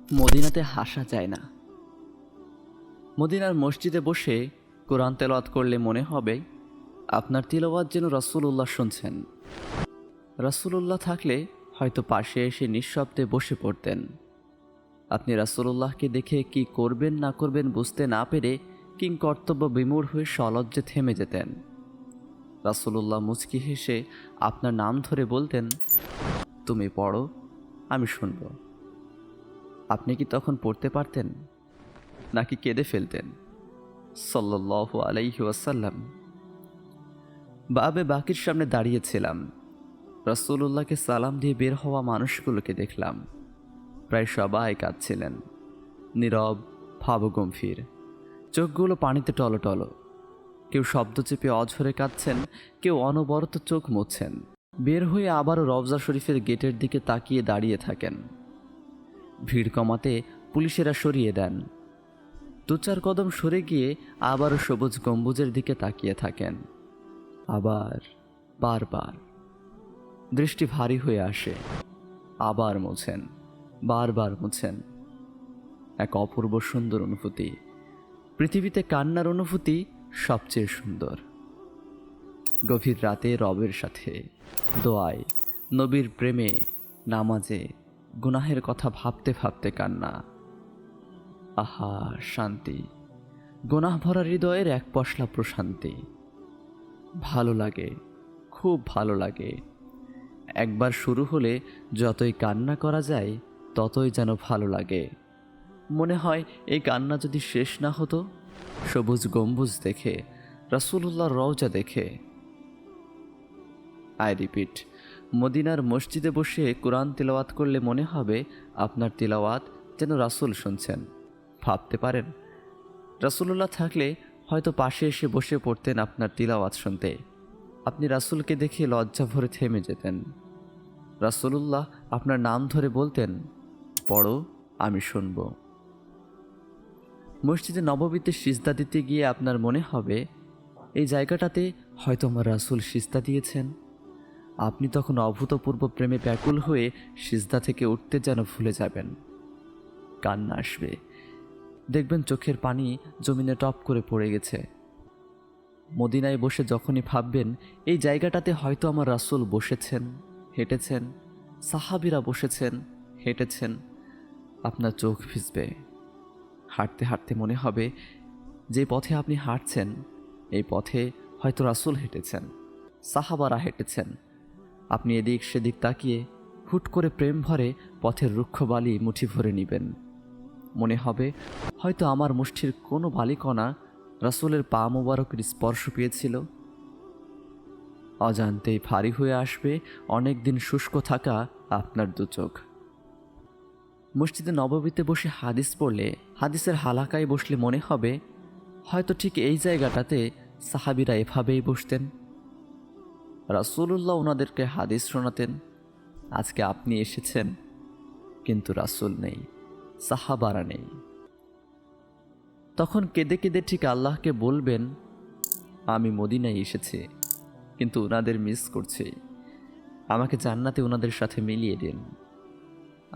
মদিনাতে হাসা যায় না। মদিনার মসজিদে বসে কোরআন তেলাওয়াত করলে মনে হবে আপনার তিলাওয়াত যেন রাসূলুল্লাহ শুনছেন। রাসূলুল্লাহ থাকলে হয়তো পাশে এসে নিঃশব্দে বসে পড়তেন। আপনি রাসূলুল্লাহকে দেখে কি করবেন না করবেন বুঝতে না পেরে কিংকর্তব্য বিমূঢ় হয়ে সলজ্জে থেমে যেতেন। রাসূলুল্লাহ মুচকি হেসে আপনার নাম ধরে বলতেন, তুমি পড়ো, আমি শুনব। আপনি কি তখন পড়তে পারতেন নাকি কেঁদে ফেলতেন? সাল্লাল্লাহু আলাইহি ওয়াসাল্লাম। বাবে বাকির সামনে দাঁড়িয়েছিলাম। রাসূলুল্লাহকে সালাম দিয়ে বের হওয়া মানুষগুলোকে দেখলাম। প্রায় সবাই কাঁদছিলেন, নীরব, ভাবগম্ভীর, চোখগুলো পানিতে টলটল। কেউ শব্দ চেপে অঝরে কাঁদছেন, কেউ অনবরত চোখ মুছছেন। বের হয়ে আবারও রওজা শরীফের গেটের দিকে তাকিয়ে দাঁড়িয়ে থাকেন। ভিড় কমাতে পুলিশেরা সরিয়ে দেন। দু চার কদম সরে গিয়ে আবারও সবুজ গম্বুজের দিকে তাকিয়ে থাকেন। আবার বারবার দৃষ্টি ভারী হয়ে আসে। আবার মোছেন, বারবার মোছেন। এক অপূর্ব সুন্দর অনুভূতি। পৃথিবীতে কান্নার অনুভূতি সবচেয়ে সুন্দর। গভীর রাতে রবের সাথে দোয়ায়, নবীর প্রেমে, নামাজে, গুনাহের কথা ভাবতে ভাবতে কান্না। আহা শান্তি! গুনাহ ভরা হৃদয়ের এক পশলা প্রশান্তি। ভালো লাগে, খুব ভালো লাগে। একবার শুরু হলে যতই কান্না করা যায় ততই যেন ভালো লাগে। মনে হয় এই কান্না যদি শেষ না হতো, সবুজ গম্বুজ দেখে, রাসূলুল্লাহর রওজা দেখে। আই রিপিট, মদিনার মসজিদে বসে কোরআন তিলাওয়াত করলে মনে হবে আপনার তিলাওয়াত যেন রাসূল শুনছেন। ভাবতে পারেন, রাসূলুল্লাহ থাকলে হয়তো পাশে এসে বসে পড়তেন আপনার তিলাওয়াত শুনতে। আপনি রাসূলকে দেখে লজ্জা ভরে থেমে যেতেন। রাসূলুল্লাহ আপনার নাম ধরে বলতেন, পড়ো, আমি শুনব। মসজিদে নববীতে সিজদা দিতে গিয়ে আপনার মনে হবে এই জায়গাটাতে হয়তো আমার রাসূল সিজদা দিয়েছেন। আপনি তখন অভূতপূর্ব প্রেমে ব্যাকুল হয়ে সিজদা থেকে উঠতে যেন ভুলে যাবেন। কান্না আসবে, দেখবেন চোখের পানি জমিনে টপ করে পড়ে গেছে। মদিনায় বসে যখনই ভাববেন এই জায়গাটাতে হয়তো আমার রাসূল বসেছেন, হেঁটেছেন, সাহাবীরা বসেছেন, হেঁটেছেন, আপনার চোখ ভিজবে। হাঁটতে হাঁটতে মনে হবে যে পথে আপনি হাঁটছেন এই পথে হয়তো রাসূল হেঁটেছেন, সাহাবারা হেঁটেছেন। আপনি এদিক সেদিক তাকিয়ে হুট করে প্রেম ভরে পথের রুক্ষ বালি মুঠি ভরে নেবেন। মনে হবে হয়তো আমার মুষ্টির কোনো বালিকণা রাসূলের পা মোবারকের স্পর্শ পেয়েছিল। অজান্তেই ভারী হয়ে আসবে অনেক দিন শুষ্ক থাকা আপনার দু চোখ। মসজিদে নববীতে বসে হাদিস পড়লে, হাদিসের হালাকায় বসলে মনে হবে হয়তো ঠিক এই জায়গাটাতে সাহাবীরা এভাবেই বসতেন। রাসূলুল্লাহ ওনাদেরকে হাদিস শোনাতেন। আজকে আপনি এসেছেন কিন্তু রাসূল নেই, সাহাবারা নেই। তখন কেঁদে কেঁদে ঠিক আল্লাহকে বলবেন, আমি মদিনায় এসেছি কিন্তু ওনাদের মিস করছি, আমাকে জান্নাতে ওনাদের সাথে মিলিয়ে দিন।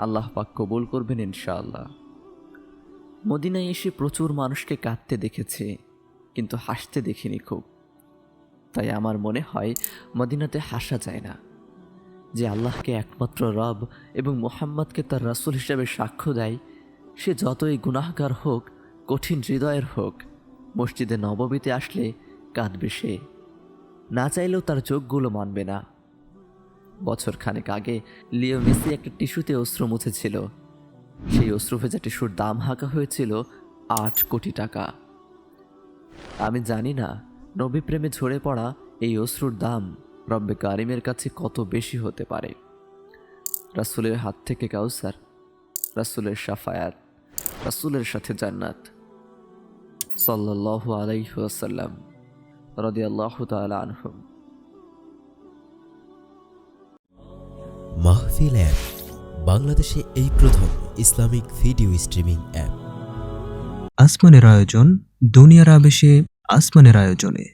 আল্লাহ পাক কবুল করবেন ইনশাআল্লাহ। মদিনায় এসে প্রচুর মানুষকে কাঁদতে দেখেছি কিন্তু হাসতে দেখিনি খুব। তাই আমার মনে হয় মদিনাতে হাসা যায় না। যে আল্লাহকে একমাত্র রব এবং মুহাম্মদকে তার রাসূল হিসেবে সাক্ষ্য দেয়, সে যতই গুনাহগার হোক, কঠিন হৃদয়ের হোক, মসজিদে নববীতে আসলে কাঁদবে সে। না চাইলেও তার চোখগুলো মানবে না। বছর খানেক আগে লিও মেসি একটা টিস্যুতে অশ্রু মুছেছিল। সেই অশ্রু ভেজা টিস্যুর দাম হাঁকা হয়েছিল 8 কোটি টাকা। আমি জানি না নবী প্রেমে ঝরে পড়া এই অশ্রুর দাম রব্বে কারিমের কাছে কত বেশি হতে পারে। রাসূলের হাত থেকে কাউসার, রাসূলের শাফায়াত, রাসূলের সাথে জান্নাত। সাল্লাল্লাহু আলাইহি ওয়াসাল্লাম রাদিয়াল্লাহু তাআলা আনহু। মাহফিল অ্যাপ বাংলাদেশে এই প্রথম ইসলামিক ভিডিও স্ট্রিমিং অ্যাপ। আসমানের আয়োজন, দুনিয়ার আবেশে আসমানের আয়োজনে।